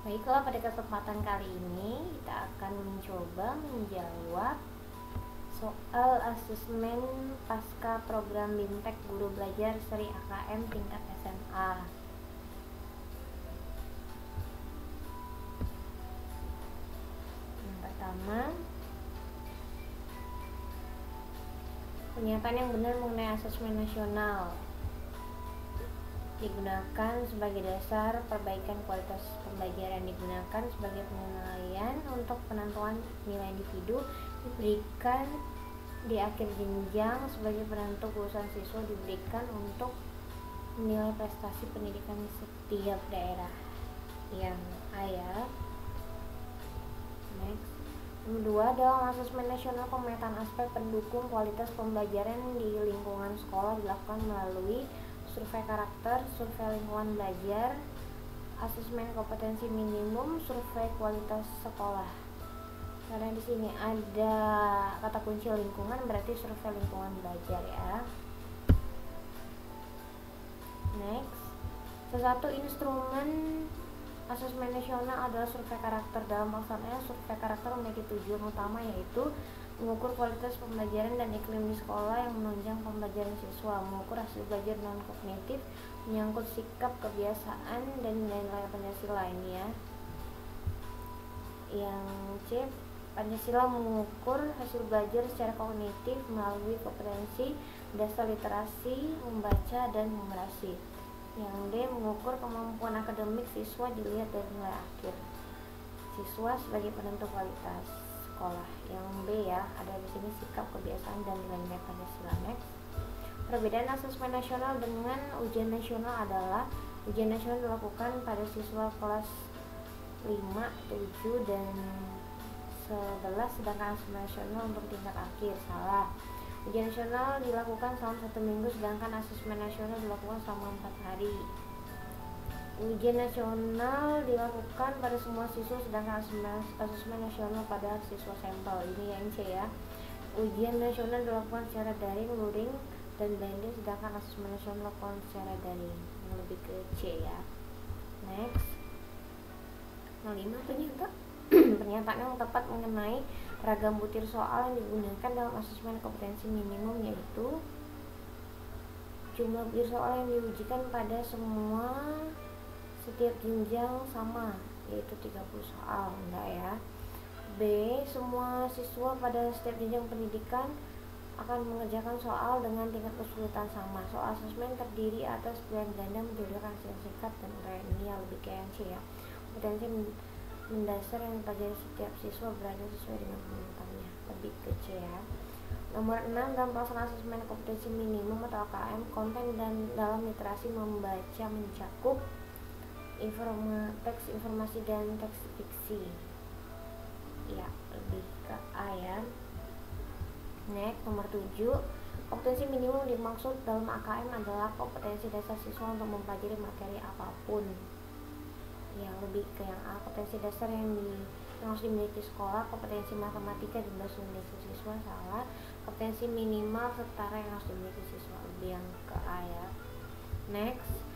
Baiklah, pada kesempatan kali ini kita akan mencoba menjawab soal asesmen pasca program BIMTEK Guru Belajar Seri AKM tingkat SMA. Yang pertama, pernyataan yang benar mengenai asesmen nasional digunakan sebagai dasar perbaikan kualitas pembelajaran, digunakan sebagai penilaian untuk penentuan nilai individu, diberikan di akhir jenjang sebagai penentu kelulusan siswa, diberikan untuk menilai prestasi pendidikan setiap daerah. Yang A ya. Next. Nomor 2, dalam asesmen nasional pemetaan aspek pendukung kualitas pembelajaran di lingkungan sekolah dilakukan melalui survei karakter, survei lingkungan belajar, asesmen kompetensi minimum, survei kualitas sekolah. Karena di sini ada kata kunci lingkungan, berarti survei lingkungan belajar ya. Next. Salah satu instrumen asesmen nasional adalah survei karakter. Dalam pelaksanaannya, survei karakter memiliki tujuan utama, yaitu mengukur kualitas pembelajaran dan iklim di sekolah yang menunjang pembelajaran siswa, mengukur hasil belajar non-kognitif, menyangkut sikap, kebiasaan, dan nilai-nilai Pancasila ini ya. Yang C, Pancasila mengukur hasil belajar secara kognitif melalui kompetensi dasar literasi, membaca, dan numerasi. Yang D, mengukur kemampuan akademik siswa dilihat dari nilai akhir siswa sebagai penentu kualitas sekolah. Yang B ya, ada di sini sikap, kebiasaan, dan nilai-nilai Pancasila. Next. Perbedaan asesmen nasional dengan ujian nasional adalah ujian nasional dilakukan pada siswa kelas 5, 7, dan 11, sedangkan asesmen nasional untuk tingkat akhir. Salah. Ujian nasional dilakukan selama 1 minggu, sedangkan asesmen nasional dilakukan selama 4 hari. Ujian nasional dilakukan pada semua siswa, sedangkan asesmen nasional pada siswa sampel. Ini yang C ya. Ujian nasional dilakukan secara daring, luring, dan blended, sedangkan asesmen nasional dilakukan secara daring. Yang lebih ke C ya. Next. 5, pernyataan yang tepat mengenai ragam butir soal yang digunakan dalam asesmen kompetensi minimum, yaitu jumlah butir soal yang diujikan pada setiap jenjang sama, yaitu 30 soal. Enggak ya. B, semua siswa pada setiap jenjang pendidikan akan mengerjakan soal dengan tingkat kesulitan sama. Soal asesmen terdiri atas pilihan ganda, menjodohkan hasil singkat, dan uraian. Ini yang lebih kayak C ya. Kompetensi mendasar yang dipelajari setiap siswa berada sesuai dengan permintaannya. Lebih ke C ya. Nomor 6, dalam pelaksanaan asesmen kompetensi minimum atau AKM, konten dan dalam literasi membaca mencakup teks informasi dan teks fiksi. Ya, lebih ke A ya. Next, nomor 7, kompetensi minimum dimaksud dalam AKM adalah kompetensi dasar siswa untuk mempelajari materi apapun. Yang lebih ke yang A, kompetensi dasar yang harus dimiliki sekolah, kompetensi matematika dan bahasa Indonesia siswa. Salah. Kompetensi minimal setara yang harus dimiliki siswa. Lebih yang ke A ya. Next.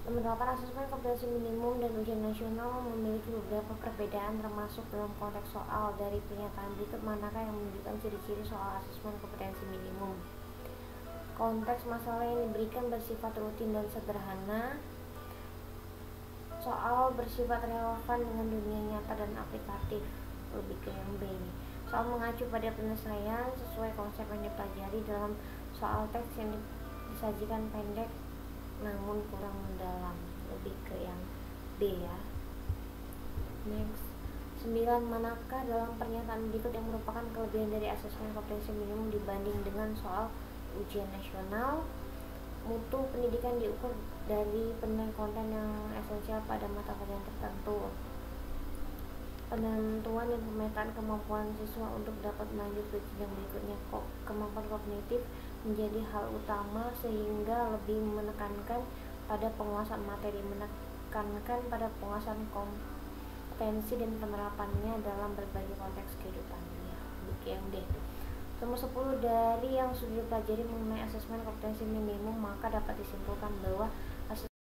Nomor 8, asesmen kompetensi minimum dan ujian nasional memiliki beberapa perbedaan, termasuk dalam konteks soal. Dari pernyataan berikut, manakah yang menunjukkan ciri-ciri soal asesmen kompetensi minimum? Konteks masalah yang diberikan bersifat rutin dan sederhana. Soal bersifat relevan dengan dunia nyata dan aplikatif. Lebih ke yang B ini. Soal mengacu pada penyelesaian sesuai konsep yang dipelajari. Dalam soal teks yang disajikan pendek namun kurang mendalam. Lebih ke yang B ya. Next. 9, manakah dalam pernyataan berikut yang merupakan kelebihan dari asesmen kompetensi minimum dibanding dengan soal ujian nasional? Mutu pendidikan diukur dari penilaian konten yang esensial pada mata pelajaran tertentu. Penentuan dan pemetaan kemampuan siswa untuk dapat melanjut ke jenjang berikutnya. Kemampuan kognitif menjadi hal utama sehingga lebih menekankan pada penguasaan materi, menekankan pada penguasaan kompetensi dan penerapannya dalam berbagai konteks kehidupan. Yang D. Nomor 10, dari yang sudah dipelajari mengenai asesmen kompetensi minimum, maka dapat disimpulkan bahwa